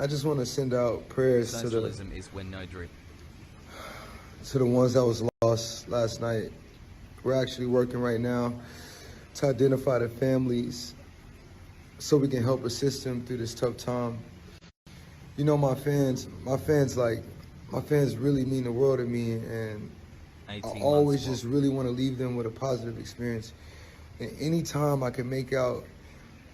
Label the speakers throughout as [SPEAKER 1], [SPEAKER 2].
[SPEAKER 1] I just want to send out prayers
[SPEAKER 2] Socialism is when no drip.
[SPEAKER 1] To the ones that was lost last night. We're actually working right now to identify the families so we can help assist them through this tough time. You know, my fans really mean the world to me, and I always just really want to leave them with a positive experience. And anytime I can make out,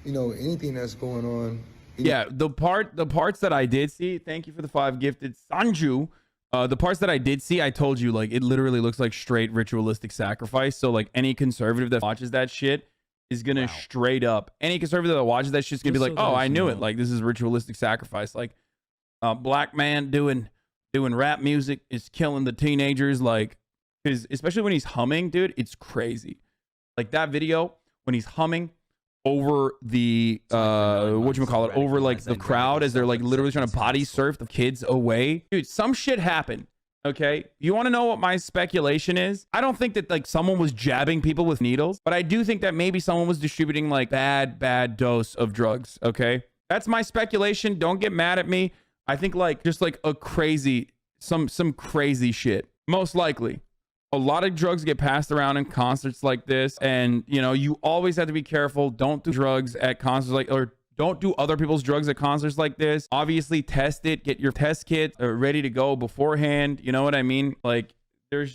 [SPEAKER 1] you know, anything that's going on.
[SPEAKER 3] Yeah, the parts that I did see, thank you for the 5 gifted, Sanju. The parts that I did see, I told you, like, it literally looks like straight ritualistic sacrifice. So, like, any conservative that watches that shit is gonna straight up, any conservative that watches that shit's gonna be like, oh, I knew it. Like, this is ritualistic sacrifice. Like, black man doing rap music is killing the teenagers. Like, because especially when he's humming, dude, it's crazy. Like that video when he's humming over the whatchamacallit, over like the crowd as they're like literally trying to body surf the kids away. Dude, some shit happened. Okay, you want to know what my speculation is? I don't think that like someone was jabbing people with needles, but I do think that maybe someone was distributing like bad dose of drugs. Okay, that's my speculation. Don't get mad at me. I think like just like a crazy some crazy shit. Most likely a lot of drugs get passed around in concerts like this, and you know, you always have to be careful. Don't do drugs at concerts like, or don't do other people's drugs at concerts like this. Obviously test it, get your test kit ready to go beforehand. You know what I mean? Like there's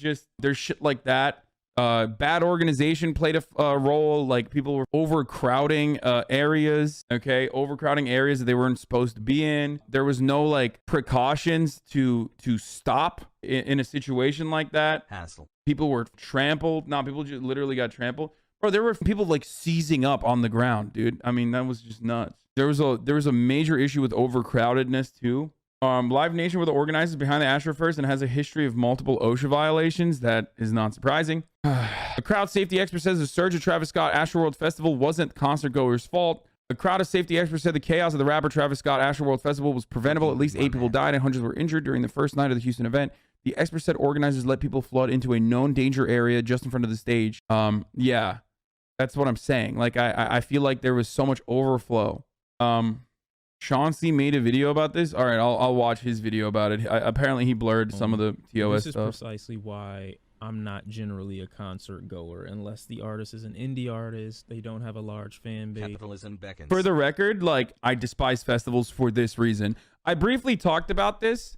[SPEAKER 3] shit like that. Bad organization played a role. Like people were overcrowding areas. Okay, overcrowding areas that they weren't supposed to be in. There was no like precautions to stop in a situation like that.
[SPEAKER 2] Hassle.
[SPEAKER 3] People were trampled. No, people just literally got trampled. Bro, there were people like seizing up on the ground, dude. I mean, that was just nuts. There was a major issue with overcrowdedness too. Live Nation were the organizers behind the Astroworld and has a history of multiple OSHA violations. That is not surprising. A crowd safety expert says the surge of Travis Scott Astroworld Festival wasn't concert goers' fault. A crowd of safety experts said the chaos of the rapper Travis Scott Astroworld Festival was preventable. At least 8 people died and hundreds were injured during the first night of the Houston event. The experts said organizers let people flood into a known danger area just in front of the stage. Yeah, that's what I'm saying. Like, I feel like there was so much overflow. Chauncey made a video about this. All right, I'll watch his video about it. Apparently, he blurred some of the TOS stuff.
[SPEAKER 4] This is precisely why I'm not generally a concert goer unless the artist is an indie artist. They don't have a large fan base.
[SPEAKER 2] Capitalism beckons.
[SPEAKER 3] For the record, like, I despise festivals for this reason. I briefly talked about this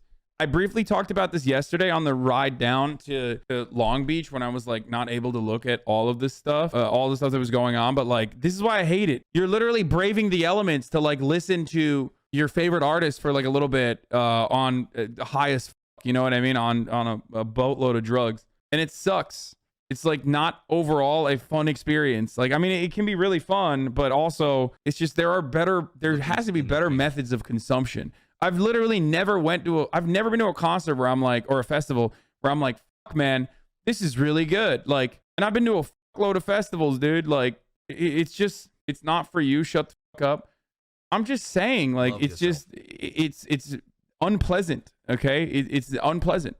[SPEAKER 3] yesterday on the ride down to Long Beach when I was like not able to look at all of this stuff, all the stuff that was going on. But like, this is why I hate it. You're literally braving the elements to like listen to your favorite artist for like a little bit on high as fuck, you know what I mean? On a boatload of drugs. And it sucks. It's like not overall a fun experience. Like, I mean, it can be really fun, but also it's just there has to be better methods of consumption. I've literally never been to a concert where I'm like, or a festival where I'm like, fuck man, this is really good. Like, and I've been to a fuckload of festivals, dude. Like, it's not for you. Shut the fuck up. I'm just saying, like, it's unpleasant. Okay. It's unpleasant.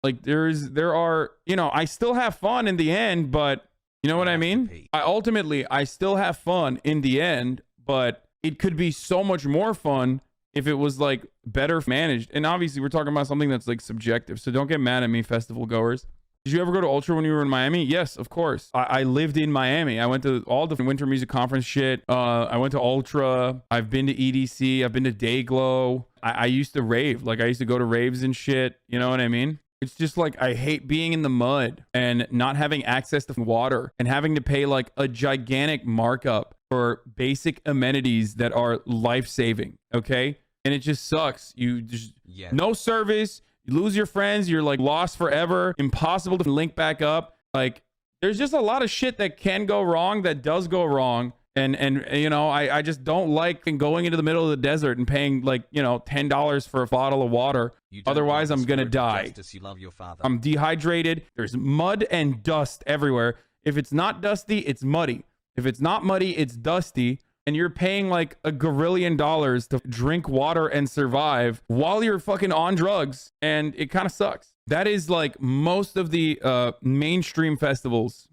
[SPEAKER 3] Like there are, you know, I still have fun in the end, but you know what I mean? I still have fun in the end, but it could be so much more fun if it was like better managed. And obviously we're talking about something that's like subjective, so don't get mad at me, festival goers. Did you ever go to Ultra when you were in Miami? Yes, of course. I lived in Miami. I went to all the winter music conference shit. I went to Ultra. I've been to EDC. I've been to Dayglow. I used to rave. Like, I used to go to raves and shit. You know what I mean? It's just like, I hate being in the mud and not having access to water and having to pay like a gigantic markup for basic amenities that are life-saving. Okay? And it just sucks. You just, no service. You lose your friends. You're like lost forever. Impossible to link back up. Like, there's just a lot of shit that can go wrong, that does go wrong. And you know, I just don't like going into the middle of the desert and paying like, you know, $10 for a bottle of water. Otherwise, I'm going to die.
[SPEAKER 2] You love your father.
[SPEAKER 3] I'm dehydrated. There's mud and dust everywhere. If it's not dusty, it's muddy. If it's not muddy, it's dusty. And you're paying like $1 gazillion to drink water and survive while you're fucking on drugs. And it kind of sucks. That is like most of the mainstream festivals.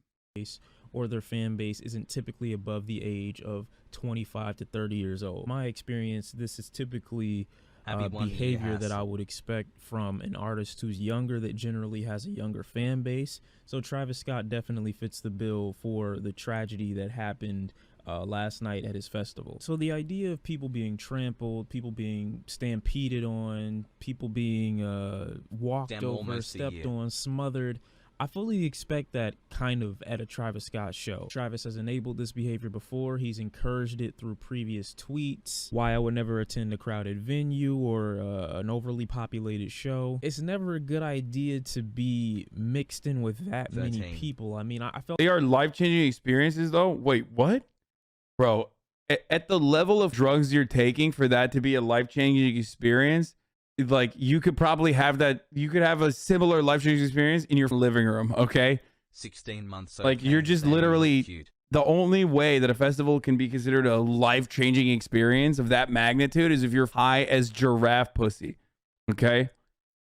[SPEAKER 4] Or their fan base isn't typically above the age of 25 to 30 years old. In my experience, this is typically
[SPEAKER 2] Happy 1 year,
[SPEAKER 4] behavior that I
[SPEAKER 2] Hasan.
[SPEAKER 4] would expect from an artist who's younger, that generally has a younger fan base. So Travis Scott definitely fits the bill for the tragedy that happened last night at his festival. So the idea of people being trampled, people being stampeded on, people being walked
[SPEAKER 2] Damn,
[SPEAKER 4] over,
[SPEAKER 2] almost a
[SPEAKER 4] stepped
[SPEAKER 2] year.
[SPEAKER 4] on, smothered, I fully expect that kind of at a Travis Scott show. Travis has enabled this behavior before. He's encouraged it through previous tweets. Why I would never attend a crowded venue or an overly populated show. It's never a good idea to be mixed in with that many
[SPEAKER 2] 13.
[SPEAKER 4] people. I mean, I felt
[SPEAKER 3] They are life-changing experiences, though. Wait, what? Bro, at the level of drugs you're taking for that to be a life-changing experience, like you could probably have that. You could have a similar life-changing experience in your living room, okay?
[SPEAKER 2] 16 months.
[SPEAKER 3] Like, you're just
[SPEAKER 2] Damn,
[SPEAKER 3] literally-
[SPEAKER 2] cute.
[SPEAKER 3] The only way that a festival can be considered a life-changing experience of that magnitude is if you're high as giraffe pussy, okay?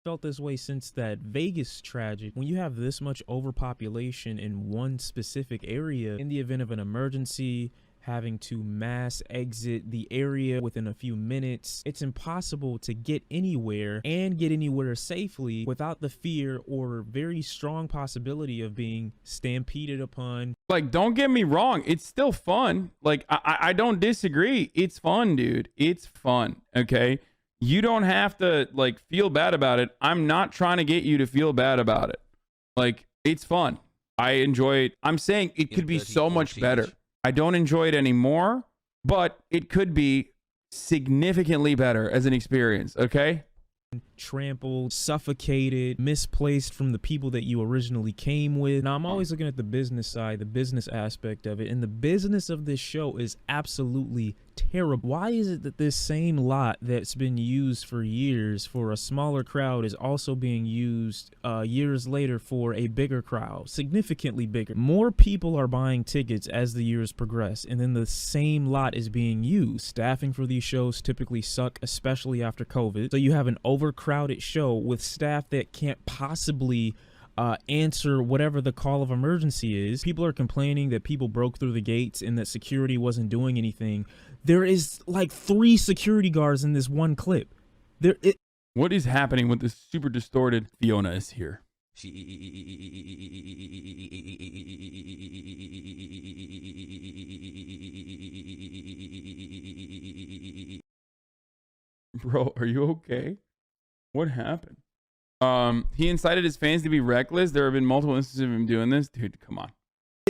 [SPEAKER 4] felt this way since that Vegas tragedy. When you have this much overpopulation in one specific area, in the event of an emergency, having to mass exit the area within a few minutes, it's impossible to get anywhere and get anywhere safely without the fear or very strong possibility of being stampeded upon.
[SPEAKER 3] Like, don't get me wrong, it's still fun. Like, I don't disagree. It's fun, dude. It's fun, okay? You don't have to, like, feel bad about it. I'm not trying to get you to feel bad about it. Like, it's fun. I enjoy it. I'm saying it could be so much better. I don't enjoy it anymore, but it could be significantly better as an experience, okay?
[SPEAKER 4] Trampled, suffocated, misplaced from the people that you originally came with. Now, I'm always looking at the business side, the business aspect of it, and the business of this show is absolutely terrible. Why is it that this same lot that's been used for years for a smaller crowd is also being used years later for a bigger crowd, significantly bigger? More people are buying tickets as the years progress, and then the same lot is being used. Staffing for these shows typically suck, especially after COVID. So you have an overcrowded show with staff that can't possibly answer whatever the call of emergency is. People are complaining that people broke through the gates and that security wasn't doing anything. There is like 3 security guards in this one clip.
[SPEAKER 3] What is happening with this super distorted? Fiona is here. Bro, are you okay? What happened? He incited his fans to be reckless. There have been multiple instances of him doing this. Dude, come on.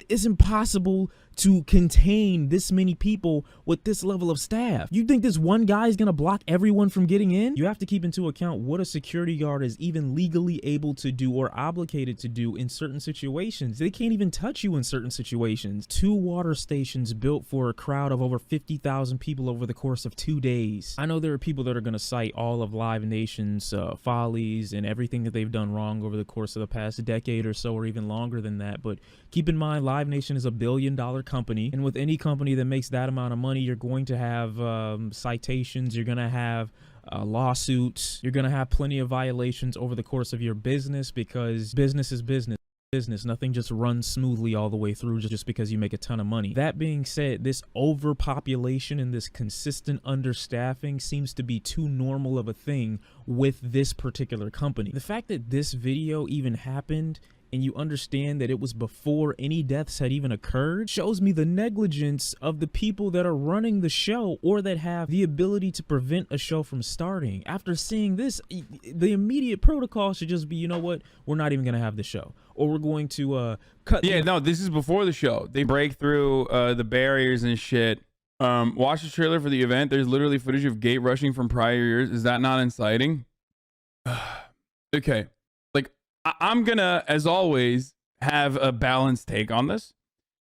[SPEAKER 4] It's impossible to contain this many people with this level of staff. You think this one guy is going to block everyone from getting in? You have to keep into account what a security guard is even legally able to do or obligated to do in certain situations. They can't even touch you in certain situations. 2 water stations built for a crowd of over 50,000 people over the course of 2 days. I know there are people that are going to cite all of Live Nation's follies and everything that they've done wrong over the course of the past decade or so, or even longer than that. But keep in mind, Live Nation is a billion-dollar company, and with any company that makes that amount of money, you're going to have citations, you're going to have lawsuits, you're going to have plenty of violations over the course of your business, because business is business. Nothing just runs smoothly all the way through just because you make a ton of money. That being said, this overpopulation and this consistent understaffing seems to be too normal of a thing with this particular company. The fact that this video even happened and you understand that it was before any deaths had even occurred shows me the negligence of the people that are running the show or that have the ability to prevent a show from starting. After seeing this, the immediate protocol should just be, you know what, we're not even going to have the show, or we're going to cut.
[SPEAKER 3] Yeah, no, this is before the show. They break through the barriers and shit. Watch the trailer for the event. There's literally footage of gate rushing from prior years. Is that not inciting? Okay. I'm gonna, as always, have a balanced take on this,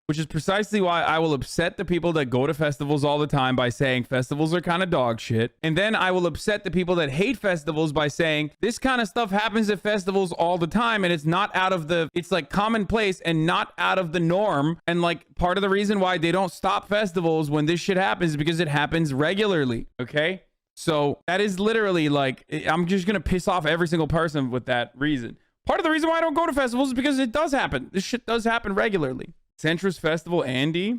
[SPEAKER 3] which is precisely why I will upset the people that go to festivals all the time by saying festivals are kind of dog shit. And then I will upset the people that hate festivals by saying this kind of stuff happens at festivals all the time and it's not out of the, it's like commonplace and not out of the norm. And like part of the reason why they don't stop festivals when this shit happens is because it happens regularly. Okay. So that is literally like, I'm just gonna piss off every single person with that reason. Part of the reason why I don't go to festivals is because it does happen. This shit does happen regularly. Centrist Festival, Andy.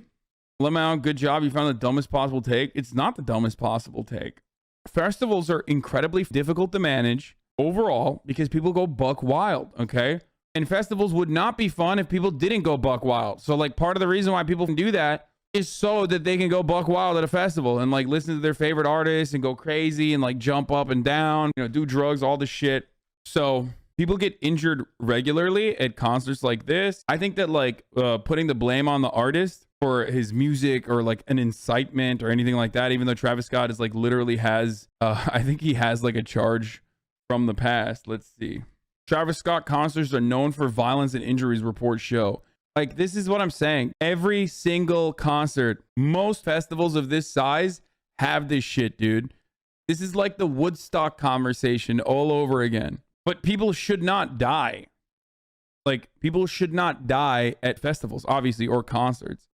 [SPEAKER 3] Lemau, good job. You found the dumbest possible take. It's not the dumbest possible take. Festivals are incredibly difficult to manage overall because people go buck wild, okay? And festivals would not be fun if people didn't go buck wild. So like part of the reason why people can do that is so that they can go buck wild at a festival and like listen to their favorite artists and go crazy and like jump up and down, you know, do drugs, all this shit. So people get injured regularly at concerts like this. I think that like putting the blame on the artist for his music or like an incitement or anything like that, even though Travis Scott is like literally has, I think he has like a charge from the past. Let's see. Travis Scott concerts are known for violence and injuries, reports show. Like, this is what I'm saying. Every single concert, most festivals of this size have this shit, dude. This is like the Woodstock conversation all over again. But people should not die. Like, people should not die at festivals, obviously, or concerts.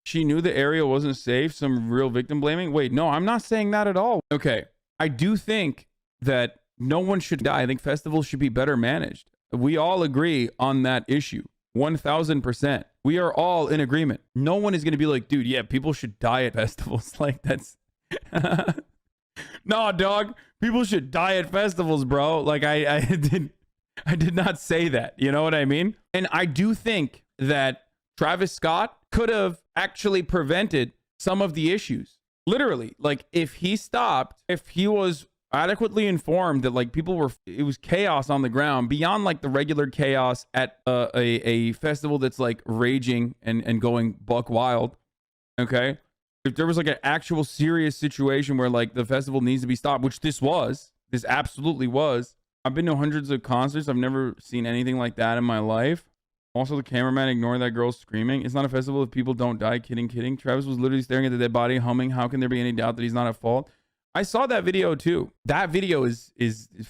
[SPEAKER 3] She knew the area wasn't safe. Some real victim blaming. Wait, no, I'm not saying that at all. Okay, I do think that no one should die. I think festivals should be better managed. We all agree on that issue. 1000%. We are all in agreement. No one is going to be like, dude, yeah, people should die at festivals. Like, that's... No, dog. People should die at festivals, bro. Like, I did not say that. You know what I mean? And I do think that Travis Scott could have actually prevented some of the issues. Literally. Like, if he stopped, if he was adequately informed that like people were, it was chaos on the ground beyond like the regular chaos at a festival that's like raging and going buck wild. Okay, if there was like an actual serious situation where like the festival needs to be stopped, which this absolutely was. I've been to hundreds of concerts. I've never seen anything like that in my life. Also, the cameraman ignored that girl screaming. It's not a festival if people don't die. Kidding. Travis was literally staring at the dead body, humming. How can there be any doubt that he's not at fault? I saw that video too. That video is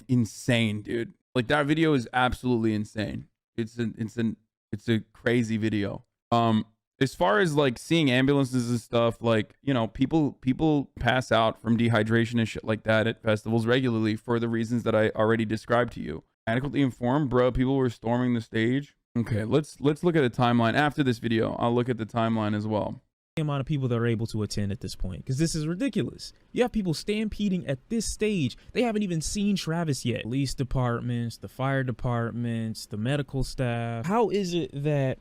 [SPEAKER 3] insane, dude. Like, that video is absolutely insane. It's a crazy video. As far as like seeing ambulances and stuff, like, you know, people pass out from dehydration and shit like that at festivals regularly for the reasons that I already described to you. Adequately informed, bro. People were storming the stage. Okay, let's look at the timeline after this video. I'll look at the timeline as well.
[SPEAKER 4] Amount of people that are able to attend at this point, because this is ridiculous. You have people stampeding at this stage. They haven't even seen Travis yet. Police departments, the fire departments, the medical staff. How is it that,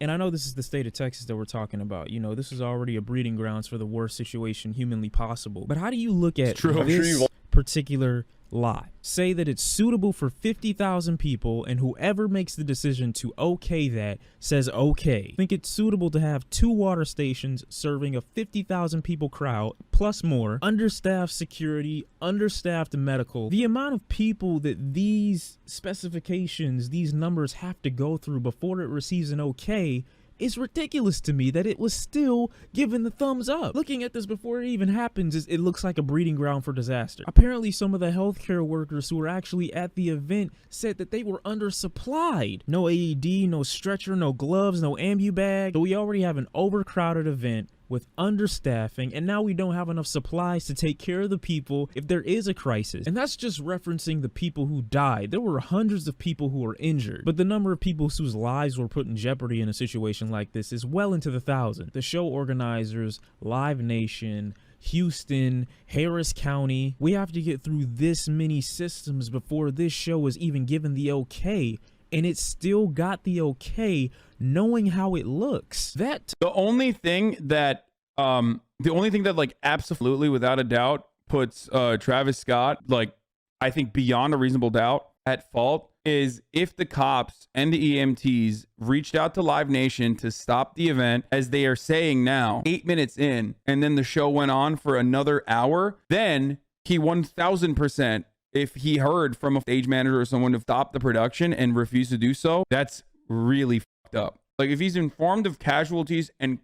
[SPEAKER 4] and I know this is the state of Texas that we're talking about, you know, this is already a breeding grounds for the worst situation humanly possible, but how do you look at this particular lie? Say that it's suitable for 50,000 people, and whoever makes the decision to okay that says okay. Think it's suitable to have 2 water stations serving a 50,000 people crowd plus more, understaffed security, understaffed medical. The amount of people that these specifications, these numbers have to go through before it receives an okay is ridiculous to me, that it was still given the thumbs up. Looking at this before it even happens, it looks like a breeding ground for disaster. Apparently, some of the healthcare workers who were actually at the event said that they were undersupplied. No AED, no stretcher, no gloves, no ambu bag. So we already have an overcrowded event with understaffing, and now we don't have enough supplies to take care of the people if there is a crisis. And that's just referencing the people who died. There were hundreds of people who were injured, but the number of people whose lives were put in jeopardy in a situation like this is well into the thousands. The show organizers, Live Nation, Houston, Harris County, we have to get through this many systems before this show is even given the okay, and it still got the okay knowing how it looks. That
[SPEAKER 3] the only thing that like absolutely without a doubt puts Travis Scott, like, I think beyond a reasonable doubt at fault is if the cops and the EMTs reached out to Live Nation to stop the event, as they are saying now, 8 minutes in, and then the show went on for another hour, then he 1000%, if he heard from a stage manager or someone to stop the production and refused to do so, that's really fucked up. Like, if he's informed of casualties and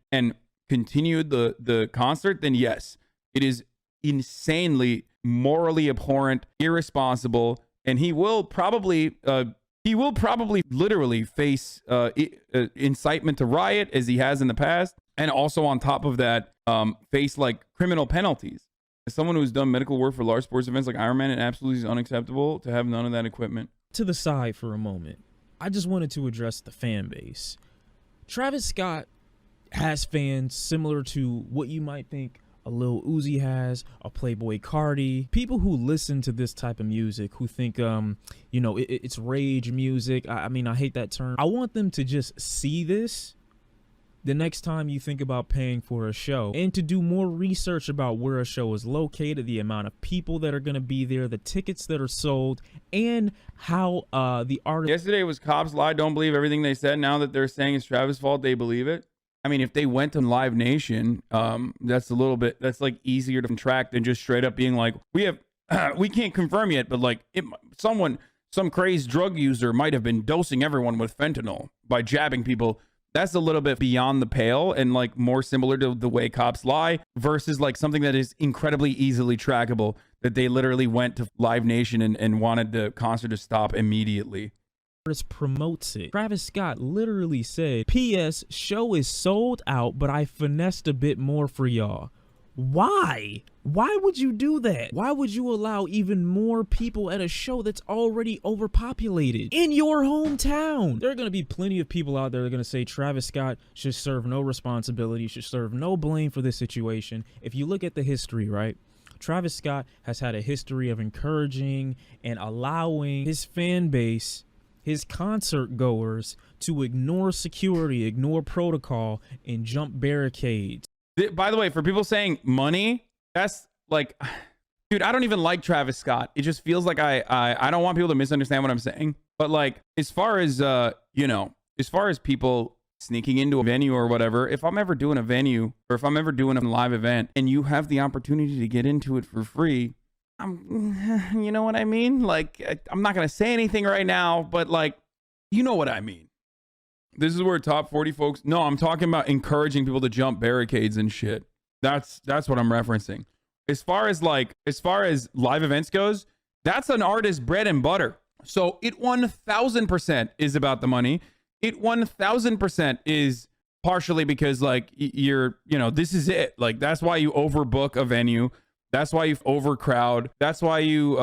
[SPEAKER 3] continued the concert, then yes, it is insanely morally abhorrent, irresponsible, and he will probably literally face incitement to riot, as he has in the past, and also on top of that face like criminal penalties. As someone who's done medical work for large sports events like Ironman, it absolutely is unacceptable to have none of that equipment.
[SPEAKER 4] To the side for a moment, I just wanted to address the fan base. Travis Scott has fans similar to what you might think a Lil Uzi has, a Playboy Cardi. People who listen to this type of music, who think, you know, it's rage music. I mean, I hate that term. I want them to just see this the next time you think about paying for a show, and to do more research about where a show is located, the amount of people that are going to be there, the tickets that are sold, and how the artist.
[SPEAKER 3] Yesterday was cops lie, don't believe everything they said. Now that they're saying it's Travis' fault, they believe it. I mean, if they went to Live Nation, that's a little bit, that's like easier to track than just straight up being like, we can't confirm yet, but like some crazed drug user might have been dosing everyone with fentanyl by jabbing people. That's a little bit beyond the pale and like more similar to the way cops lie versus like something that is incredibly easily trackable, that they literally went to Live Nation and wanted the concert to stop immediately.
[SPEAKER 4] Promotes it. Travis Scott literally said, "P.S. Show is sold out, but I finessed a bit more for y'all." Why? Why would you do that? Why would you allow even more people at a show that's already overpopulated in your hometown? There are going to be plenty of people out there that are going to say Travis Scott should serve no responsibility, should serve no blame for this situation. If you look at the history, right? Travis Scott has had a history of encouraging and allowing his fan base, his concert goers, to ignore security, ignore protocol, and jump barricades.
[SPEAKER 3] By the way, for people saying money, that's like, dude, I don't even like Travis Scott. It just feels like I don't want people to misunderstand what I'm saying. But like, as far as, you know, as far as people sneaking into a venue or whatever, if I'm ever doing a venue or if I'm ever doing a live event and you have the opportunity to get into it for free, you know what I mean? Like, I'm not going to say anything right now, but like, you know what I mean? This is where top 40 folks. No, I'm talking about encouraging people to jump barricades and shit. That's what I'm referencing. As far as live events goes, that's an artist's bread and butter. So it 1000% is about the money. It 1000% is partially because like you know, this is it. Like that's why you overbook a venue. That's why you overcrowd. That's why you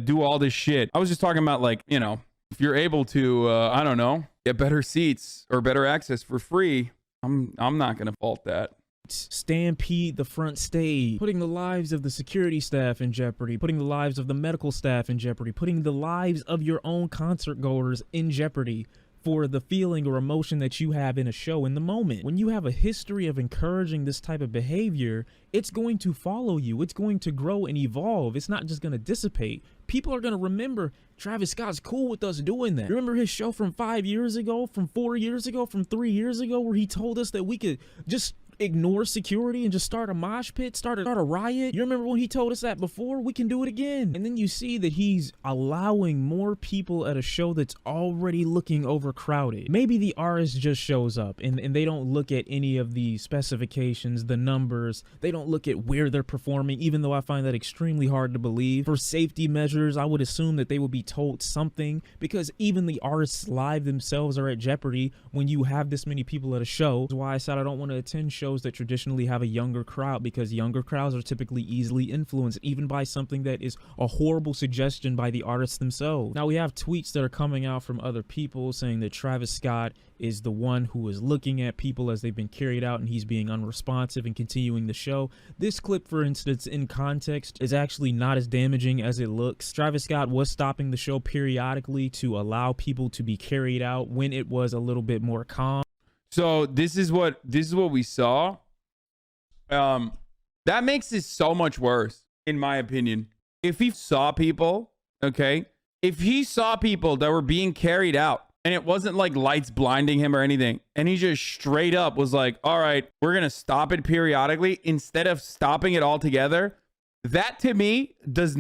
[SPEAKER 3] do all this shit. I was just talking about like, you know, if you're able to, I don't know, get better seats or better access for free, I'm not going to fault that.
[SPEAKER 4] Stampede the front stage, putting the lives of the security staff in jeopardy, putting the lives of the medical staff in jeopardy, putting the lives of your own concert goers in jeopardy for the feeling or emotion that you have in a show in the moment. When you have a history of encouraging this type of behavior, it's going to follow you. It's going to grow and evolve. It's not just going to dissipate. People are going to remember Travis Scott's cool with us doing that. Remember his show from 5 years ago, from 4 years ago, from 3 years ago, where he told us that we could just ignore security and just start a mosh pit, start a riot? You remember when he told us that before? We can do it again. And then you see that he's allowing more people at a show that's already looking overcrowded. Maybe the artist just shows up and they don't look at any of the specifications, the numbers. They don't look at where they're performing, even though I find that extremely hard to believe. For safety measures, I would assume that they would be told something, because even the artists live themselves are at jeopardy when you have this many people at a show. That's why I said I don't want to attend shows that traditionally have a younger crowd, because younger crowds are typically easily influenced even by something that is a horrible suggestion by the artists themselves. Now we have tweets that are coming out from other people saying that Travis Scott is the one who is looking at people as they've been carried out and he's being unresponsive and continuing the show. This clip, for instance, in context, is actually not as damaging as it looks. Travis Scott was stopping the show periodically to allow people to be carried out when it was a little bit more calm.
[SPEAKER 3] So this is what we saw. That makes this so much worse, in my opinion. If he saw people, okay, if he saw people that were being carried out and it wasn't like lights blinding him or anything, and he just straight up was like, all right, we're going to stop it periodically instead of stopping it altogether, that to me is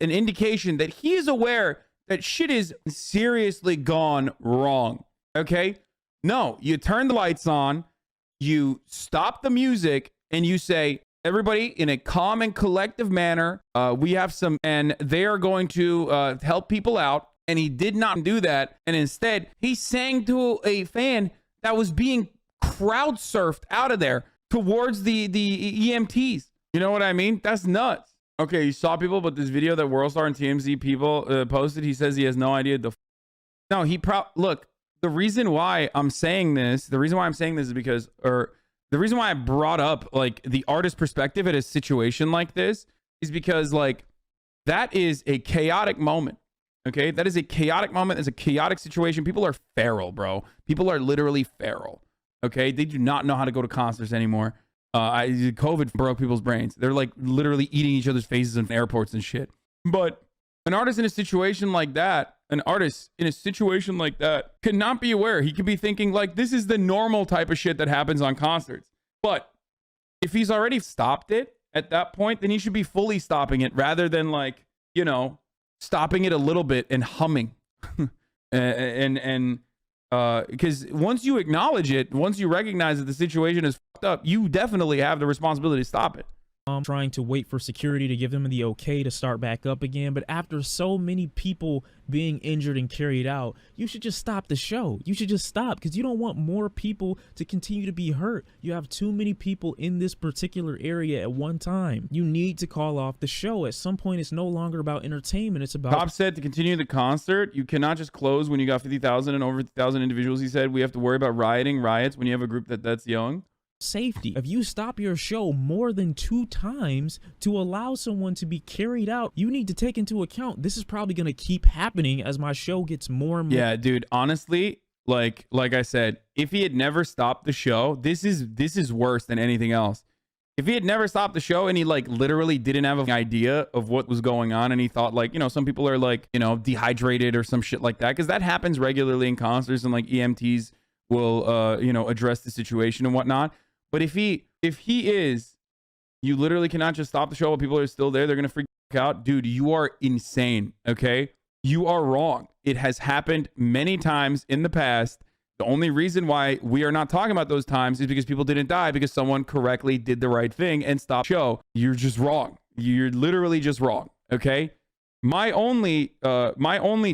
[SPEAKER 3] an indication that he is aware that shit is seriously gone wrong. Okay? No, you turn the lights on, you stop the music, and you say, everybody, in a calm and collective manner, we have some, and they are going to help people out. And he did not do that. And instead, he sang to a fan that was being crowd surfed out of there towards the EMTs. You know what I mean? That's nuts. Okay, you saw people, but this video that Worldstar and TMZ people posted, he says he has no idea. No, look, the reason why I'm saying this is because, or the reason why I brought up like the artist perspective at a situation like this is because like that is a chaotic moment. Okay, that is a chaotic moment. It's a chaotic situation. People are feral, bro. People are literally feral. Okay, they do not know how to go to concerts anymore. COVID broke people's brains. They're like literally eating each other's faces in airports and shit. But an artist in a situation like that, could not be aware. He could be thinking like, this is the normal type of shit that happens on concerts. But if he's already stopped it at that point, then he should be fully stopping it rather than like, you know, stopping it a little bit and humming. Because once you acknowledge it, once you recognize that the situation is fucked up, you definitely have the responsibility to stop it.
[SPEAKER 4] Trying to wait for security to give them the okay to start back up again. But after so many people being injured and carried out, you should just stop the show. You should just stop, because you don't want more people to continue to be hurt. You have too many people in this particular area at one time. You need to call off the show. At some point, it's no longer about entertainment. It's about...
[SPEAKER 3] Cobb said to continue the concert, you cannot just close when you got 50,000 and over 50,000 individuals. He said we have to worry about riots when you have a group that's young.
[SPEAKER 4] Safety. If you stop your show more than 2 times to allow someone to be carried out, you need to take into account this is probably going to keep happening as my show gets more and more.
[SPEAKER 3] Yeah, dude, honestly, like I said, if he had never stopped the show, this is worse than anything else. If he had never stopped the show and he like literally didn't have an idea of what was going on and he thought like, you know, some people are like, you know, dehydrated or some shit like that, because that happens regularly in concerts and like EMTs will you know, address the situation and whatnot. But if he is, you literally cannot just stop the show while people are still there. They're going to freak out. Dude, you are insane, okay? You are wrong. It has happened many times in the past. The only reason why we are not talking about those times is because people didn't die because someone correctly did the right thing and stopped the show. You're just wrong. You're literally just wrong, okay? My only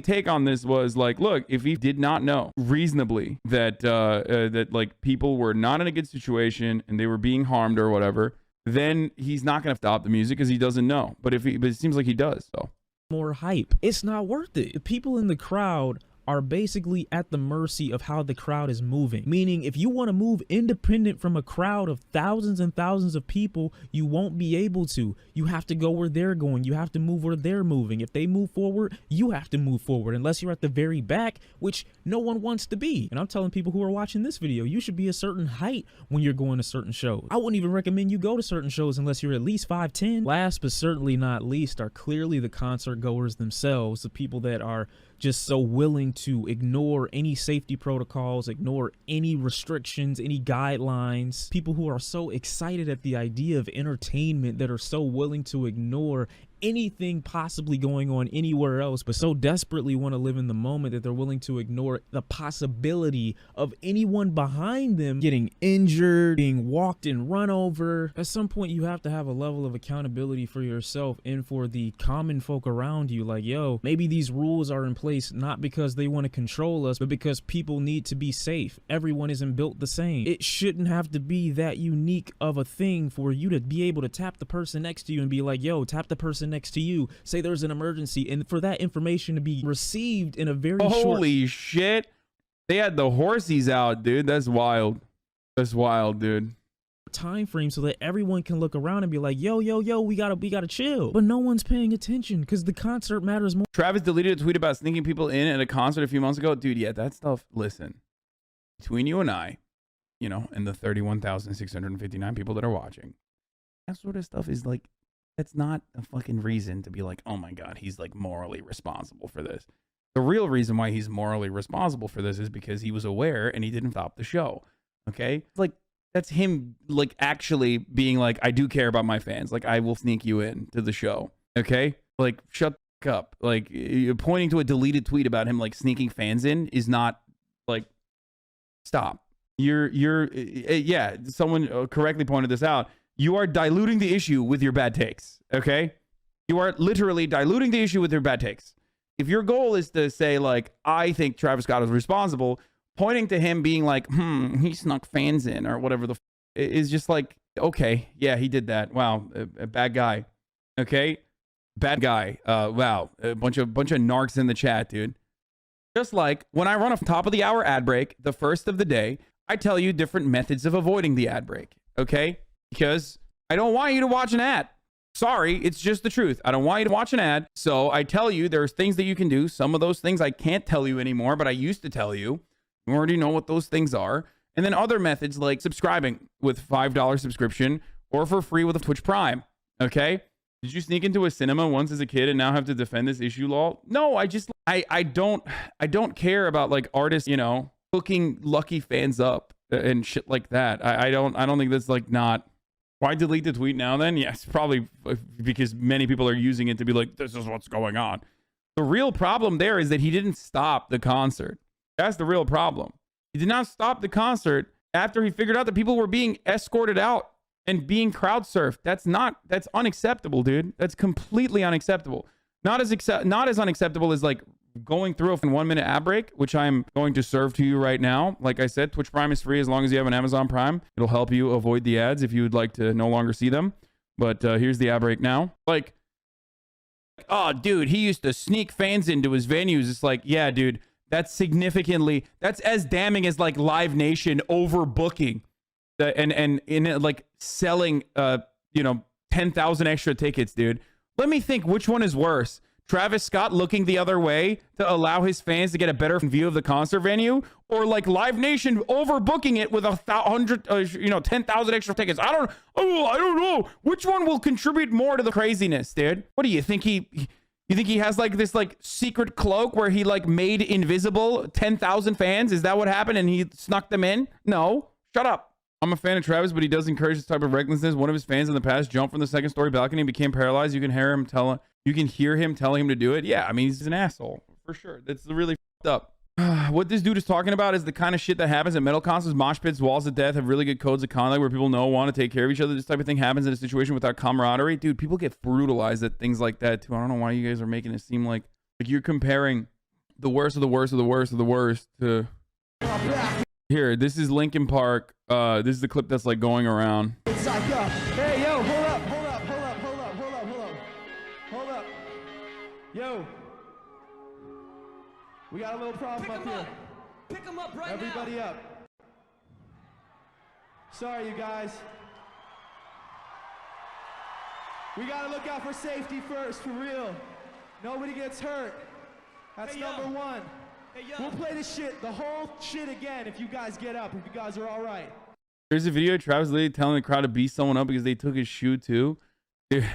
[SPEAKER 3] take on this was like, look, if he did not know reasonably that that like people were not in a good situation and they were being harmed or whatever, then he's not gonna stop the music because he doesn't know. But but it seems like he does. So
[SPEAKER 4] more hype. It's not worth it. The people in the crowd are basically at the mercy of how the crowd is moving. Meaning, if you want to move independent from a crowd of thousands and thousands of people, you won't be able to. You have to go where they're going. You have to move where they're moving. If they move forward, you have to move forward, unless you're at the very back, which no one wants to be. And I'm telling people who are watching this video, you should be a certain height when you're going to certain shows. I wouldn't even recommend you go to certain shows unless you're at least 5'10". Last but certainly not least are clearly the concert goers themselves, the people that are just so willing to ignore any safety protocols, ignore any restrictions, any guidelines. People who are so excited at the idea of entertainment that are so willing to ignore anything possibly going on anywhere else, but so desperately want to live in the moment that they're willing to ignore the possibility of anyone behind them getting injured, being walked and run over. At some point, you have to have a level of accountability for yourself and for the common folk around you. Like, yo, maybe these rules are in place not because they want to control us, but because people need to be safe. Everyone isn't built the same. It shouldn't have to be that unique of a thing for you to be able to tap the person next to you and be like, yo, tap the person next to you, say there's an emergency, and for that information to be received in a very
[SPEAKER 3] holy shit, they had the horsies out, dude. That's wild. That's wild, dude.
[SPEAKER 4] Time frame so that everyone can look around and be like, yo, we gotta chill. But no one's paying attention because the concert matters more.
[SPEAKER 3] Travis deleted a tweet about sneaking people in at a concert a few months ago. Dude, yeah, that stuff, listen, between you and I, you know, and the 31,659 people that are watching, that sort of stuff is like, that's not a fucking reason to be like, oh my God, he's like morally responsible for this. The real reason why he's morally responsible for this is because he was aware and he didn't stop the show. Okay? Like, that's him like actually being like, I do care about my fans. Like, I will sneak you in to the show. Okay? Like, shut the fuck up. Like, you're pointing to a deleted tweet about him like sneaking fans in is not like, stop. Yeah, someone correctly pointed this out. You are diluting the issue with your bad takes, okay? You are literally diluting the issue with your bad takes. If your goal is to say, like, I think Travis Scott is responsible, pointing to him being like, he snuck fans in or whatever the is just like, okay, yeah, he did that. Wow, a bad guy, okay? Bad guy. Wow, a bunch of narcs in the chat, dude. Just like when I run a top of the hour ad break, the first of the day, I tell you different methods of avoiding the ad break, okay? Because I don't want you to watch an ad. Sorry, it's just the truth. I don't want you to watch an ad. So I tell you there's things that you can do. Some of those things I can't tell you anymore, but I used to tell you. You already know what those things are. And then other methods like subscribing with $5 subscription or for free with a Twitch Prime, okay? Did you sneak into a cinema once as a kid and now have to defend this issue law? No, I don't care about like artists, you know, hooking lucky fans up and shit like that. I don't think that's like not. Why delete the tweet now then? Yes, probably because many people are using it to be like, this is what's going on. The real problem there is that he didn't stop the concert. That's the real problem. He did not stop the concert after he figured out that people were being escorted out and being crowd surfed. That's unacceptable, dude. That's completely unacceptable. Not as unacceptable as like going through a 1 minute ad break, which I'm going to serve to you right now. Like I said, Twitch Prime is free as long as you have an Amazon Prime. It'll help you avoid the ads if you would like to no longer see them. But here's the ad break now. Like, oh, dude, he used to sneak fans into his venues. It's like, yeah, dude, that's as damning as like Live Nation overbooking and in like selling 10,000 extra tickets, dude. Let me think, which one is worse? Travis Scott looking the other way to allow his fans to get a better view of the concert venue, or like Live Nation overbooking it with 10,000 extra tickets? I don't know. Which one will contribute more to the craziness, dude? What do you think you think he has like this like secret cloak where he like made invisible 10,000 fans? Is that what happened and he snuck them in? No, shut up. I'm a fan of Travis, but he does encourage this type of recklessness. One of his fans in the past jumped from the second story balcony and became paralyzed. You can hear him telling him to do it. Yeah, I mean, he's an asshole for sure. That's really fucked up. What this dude is talking about is the kind of shit that happens at metal concerts, mosh pits, walls of death, have really good codes of conduct where people want to take care of each other. This type of thing happens in a situation without camaraderie. Dude, people get brutalized at things like that too. I don't know why you guys are making it seem like you're comparing the worst of the worst of the worst of the worst to... Here, this is Linkin Park. This is the clip that's like going around.
[SPEAKER 5] It's like, hey, yo, hold up. Yo, we got a little problem up here.
[SPEAKER 6] Pick him up right now.
[SPEAKER 5] Everybody up. Sorry, you guys. We gotta look out for safety first, for real. Nobody gets hurt. That's number one.
[SPEAKER 6] Hey, yo.
[SPEAKER 5] We'll play the whole shit again if you guys get up, if you guys are all right.
[SPEAKER 3] There's a video of Travis literally telling the crowd to beat someone up because they took his shoe too. Dude,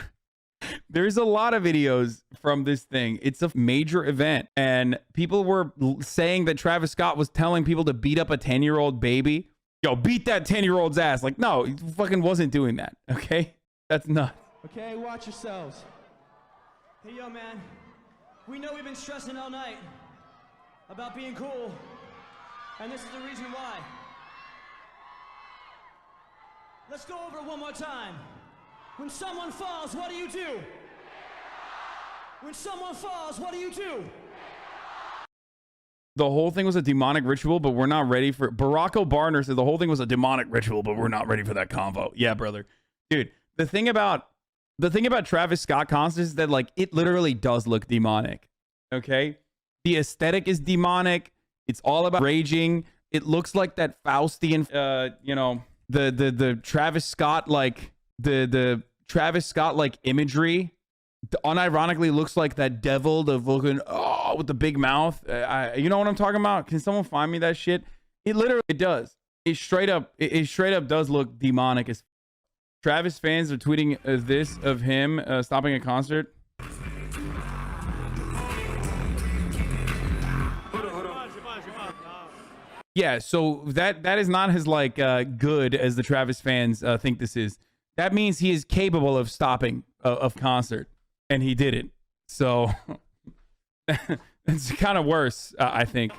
[SPEAKER 3] there's a lot of videos from this thing. It's a major event, and people were saying that Travis Scott was telling people to beat up a 10-year-old baby. Yo, beat that 10-year-old's ass. Like, no, he fucking wasn't doing that. Okay, that's nuts.
[SPEAKER 5] Okay, watch yourselves.
[SPEAKER 6] Hey, yo, man. We know we've been stressing all night about being cool, and this is the reason why. Let's go over it one more time. When someone falls, what do you do? When someone falls, what do you do?
[SPEAKER 3] The whole thing was a demonic ritual, but we're not ready for... Barack Obama said the whole thing was a demonic ritual, but we're not ready for that convo. Yeah, brother. Dude, the thing about Travis Scott concerts is that like it literally does look demonic. Okay? The aesthetic is demonic. It's all about raging. It looks like that Faustian the Travis Scott like the Travis Scott like imagery unironically looks like that devil, the fucking with the big mouth. You know what I'm talking about? Can someone find me that shit? It literally does. It straight up does look demonic. As Travis fans are tweeting this of him stopping a concert. Yeah, so that is not as like good as the Travis fans think this is. That means he is capable of stopping a concert, and he didn't. So it's kind of worse, I think.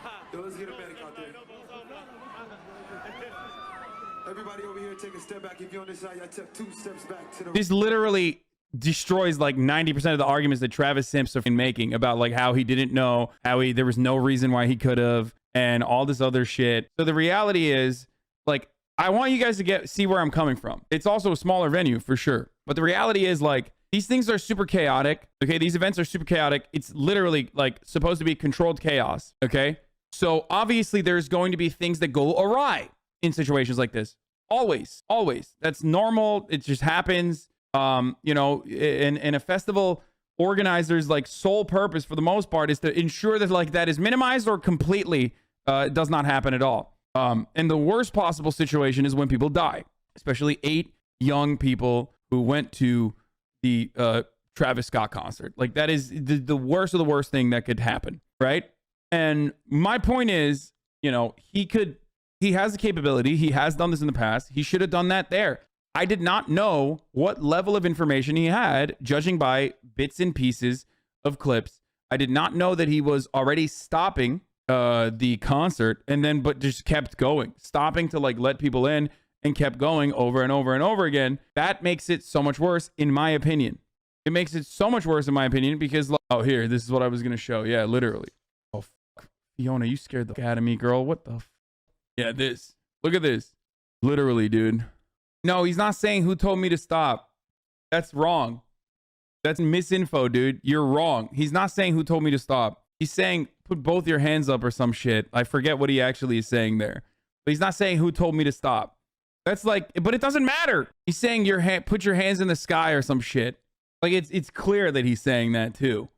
[SPEAKER 7] Everybody over here, take a step back. If you're on this side, I took 2 steps back to the...
[SPEAKER 3] This literally destroys like 90% of the arguments that Travis Simps are making about like how he didn't know, there was no reason why he could have, and all this other shit. So the reality is, like, I want you guys to see where I'm coming from. It's also a smaller venue for sure. But the reality is, like, these things are super chaotic. Okay, these events are super chaotic. It's literally like supposed to be controlled chaos. Okay, so obviously there's going to be things that go awry. in situations like this. Always, always. That's normal. It just happens. You know, in a festival organizer's like sole purpose for the most part is to ensure that like that is minimized or completely does not happen at all. And the worst possible situation is when people die, especially 8 young people who went to the Travis Scott concert. Like that is the worst of the worst thing that could happen, right? And my point is, you know, he has the capability. He has done this in the past. He should have done that there. I did not know what level of information he had, judging by bits and pieces of clips. I did not know that he was already stopping the concert but just kept going, stopping to like let people in and kept going over and over and over again. That makes it so much worse, in my opinion. It makes it so much worse, in my opinion, because, oh, here, this is what I was going to show. Yeah, literally. Oh, fuck. Fiona, you scared the fuck out of me, girl. What the fuck? Yeah, this. Look at this. Literally, dude. No, he's not saying who told me to stop. That's wrong. That's misinfo, dude. You're wrong. He's not saying who told me to stop. He's saying put both your hands up or some shit. I forget what he actually is saying there. But he's not saying who told me to stop. That's like, but it doesn't matter. He's saying put your hands in the sky or some shit. Like it's clear that he's saying that too.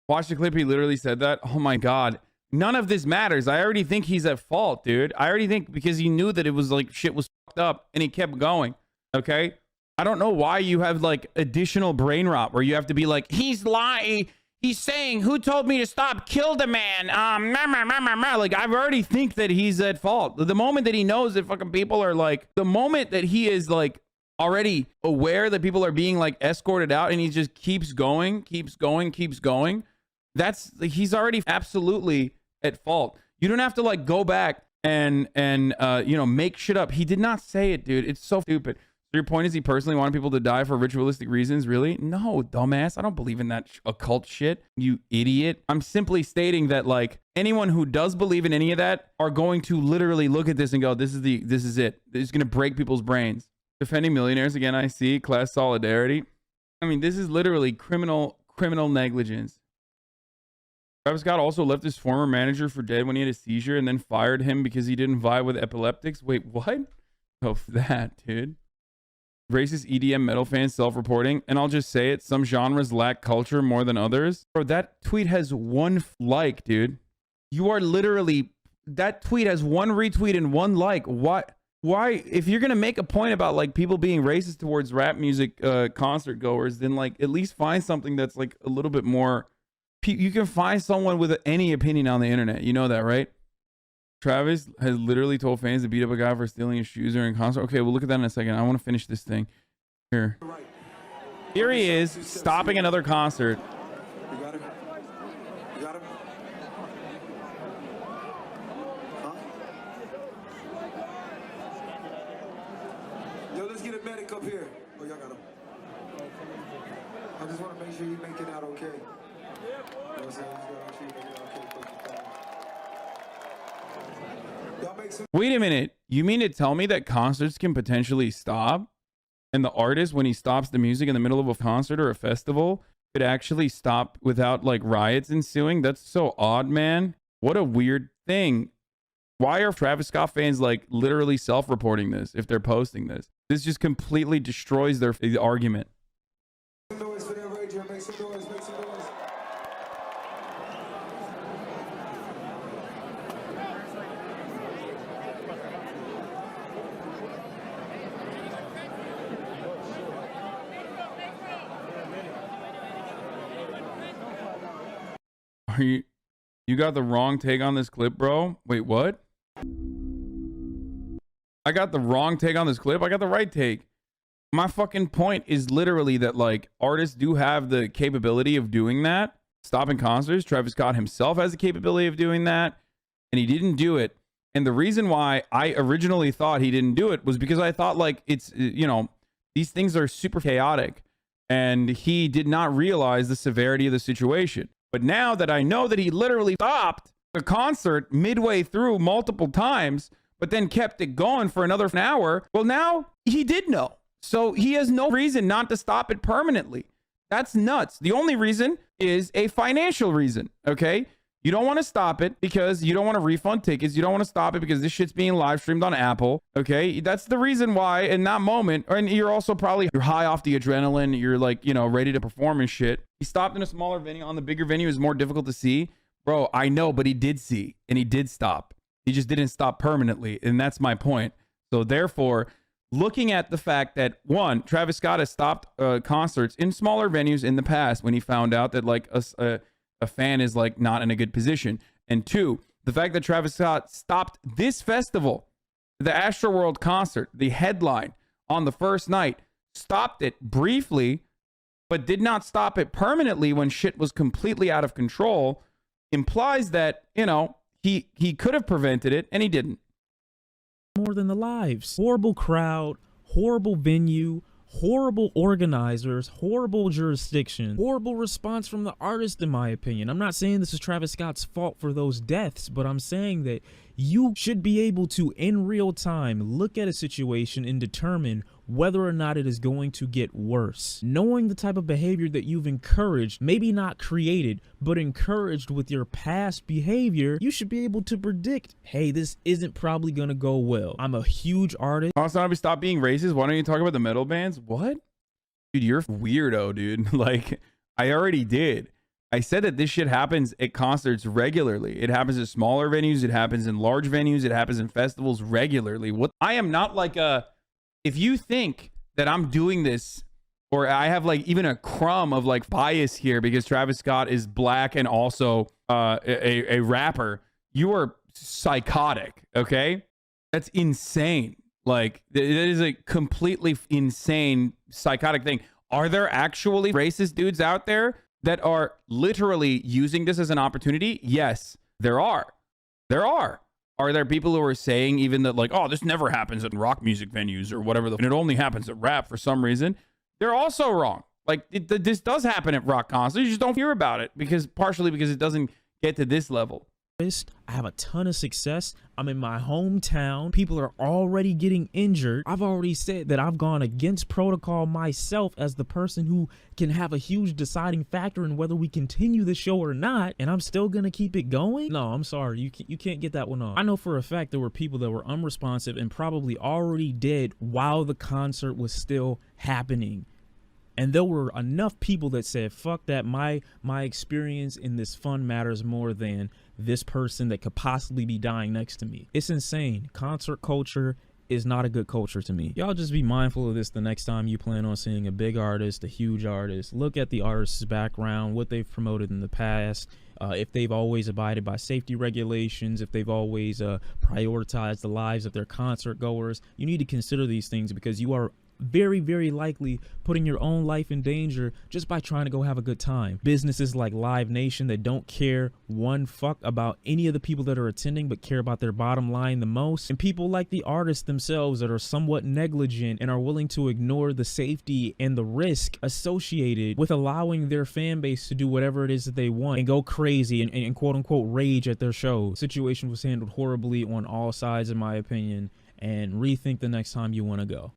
[SPEAKER 3] Watch the clip. He literally said that. Oh my God. None of this matters. I already think he's at fault, dude. I already think because he knew that it was like shit was fucked up and he kept going. Okay. I don't know why you have like additional brain rot where you have to be like, he's lying. He's saying who told me to stop, kill the man. Like I've already think that he's at fault. The moment that he knows that fucking people are like, the moment that he is like already aware that people are being like escorted out and he just keeps going. That's he's already absolutely at fault. You don't have to like go back and you know, make shit up. He did not say it, dude. It's so stupid. So your point is he personally wanted people to die for ritualistic reasons? Really? No, dumbass. I don't believe in that occult shit, you idiot. I'm simply stating that like anyone who does believe in any of that are going to literally look at this and go, this is it. This is going to break people's brains. Defending millionaires again, I see. Class solidarity. I mean, this is literally criminal negligence. Travis Scott also left his former manager for dead when he had a seizure and then fired him because he didn't vibe with epileptics. Wait, what? Oh, that, dude. Racist EDM metal fans self-reporting. And I'll just say it, some genres lack culture more than others. Bro, that tweet has 1 like, dude. You are literally... That tweet has 1 retweet and 1 like. What? Why? If you're going to make a point about like people being racist towards rap music concert goers, then like at least find something that's like a little bit more... You can find someone with any opinion on the internet. You know that, right? Travis has literally told fans to beat up a guy for stealing his shoes during a concert. Okay, we'll look at that in a second. I want to finish this thing. Here. Here he is, stopping another concert.
[SPEAKER 7] You got him? You got him? Huh? Yo, let's get a medic up here. Oh, y'all got him. I just want to make sure you make it out okay. You know what I'm saying? Just gotta make sure you make it okay. Y'all make some...
[SPEAKER 3] Wait a minute. You mean to tell me that concerts can potentially stop? And the artist, when he stops the music in the middle of a concert or a festival, could actually stop without like riots ensuing? That's so odd, man. What a weird thing. Why are Travis Scott fans like literally self-reporting this if they're posting this? This just completely destroys their argument.
[SPEAKER 7] Make some noise for that radio. Make some noise. Make some noise.
[SPEAKER 3] Are you got the wrong take on this clip, bro? Wait, what? I got the wrong take on this clip. I got the right take. My fucking point is literally that like artists do have the capability of doing that. Stopping concerts. Travis Scott himself has the capability of doing that. And he didn't do it. And the reason why I originally thought he didn't do it was because I thought like it's, you know, these things are super chaotic. And he did not realize the severity of the situation. But now that I know that he literally stopped the concert midway through multiple times, but then kept it going for another hour, well, now he did know. So he has no reason not to stop it permanently. That's nuts. The only reason is a financial reason, okay? You don't want to stop it because you don't want to refund tickets. You don't want to stop it because this shit's being live streamed on Apple. Okay. That's the reason why in that moment, and you're also probably, you're high off the adrenaline. You're like, you know, ready to perform and shit. He stopped in a smaller venue. On the bigger venue is more difficult to see. Bro, I know, but he did see and he did stop. He just didn't stop permanently. And that's my point. So therefore, looking at the fact that one, Travis Scott has stopped concerts in smaller venues in the past when he found out that like a fan is like not in a good position. And two, the fact that Travis Scott stopped this festival, the Astroworld concert, the headline on the first night, stopped it briefly, but did not stop it permanently when shit was completely out of control, implies that, you know, he could have prevented it and he didn't.
[SPEAKER 4] More than the lives. Horrible crowd, horrible venue, horrible organizers, horrible jurisdiction, horrible response from the artist, in my opinion. I'm not saying this is Travis Scott's fault for those deaths, but I'm saying that you should be able to, in real time, look at a situation and determine whether or not it is going to get worse. Knowing the type of behavior that you've encouraged, maybe not created, but encouraged with your past behavior, you should be able to predict, hey, this isn't probably gonna go well. I'm a huge artist.
[SPEAKER 3] Hasanabi, stop being racist. Why don't you talk about the metal bands? What? Dude, you're weirdo, dude. Like, I already did. I said that this shit happens at concerts regularly. It happens at smaller venues. It happens in large venues. It happens in festivals regularly. What? I am not like a... If you think that I'm doing this or I have like even a crumb of like bias here because Travis Scott is black and also a rapper, you are psychotic, okay? That's insane. Like, that is a completely insane psychotic thing. Are there actually racist dudes out there that are literally using this as an opportunity? Yes, there are. There are. Are there people who are saying even that like, oh, this never happens in rock music venues or whatever, and it only happens at rap for some reason? They're also wrong. Like, this does happen at rock concerts. You just don't hear about it partially because it doesn't get to this level.
[SPEAKER 4] I have a ton of success. I'm in my hometown. People are already getting injured. I've already said that I've gone against protocol myself as the person who can have a huge deciding factor in whether we continue the show or not, and I'm still gonna keep it going? No, I'm sorry. You can't get that one off. I know for a fact there were people that were unresponsive and probably already dead while the concert was still happening. And there were enough people that said, fuck that, my experience in this fun matters more than this person that could possibly be dying next to me. It's insane. Concert culture is not a good culture to me. Y'all just be mindful of this the next time you plan on seeing a big artist, a huge artist. Look at the artist's background, what they've promoted in the past, if they've always abided by safety regulations, if they've always prioritized the lives of their concert goers. You need to consider these things because you are very, very likely putting your own life in danger just by trying to go have a good time. Businesses like Live Nation that don't care one fuck about any of the people that are attending but care about their bottom line the most, and people like the artists themselves that are somewhat negligent and are willing to ignore the safety and the risk associated with allowing their fan base to do whatever it is that they want and go crazy and quote unquote rage at their shows. The situation was handled horribly on all sides in my opinion, and rethink the next time you want to go.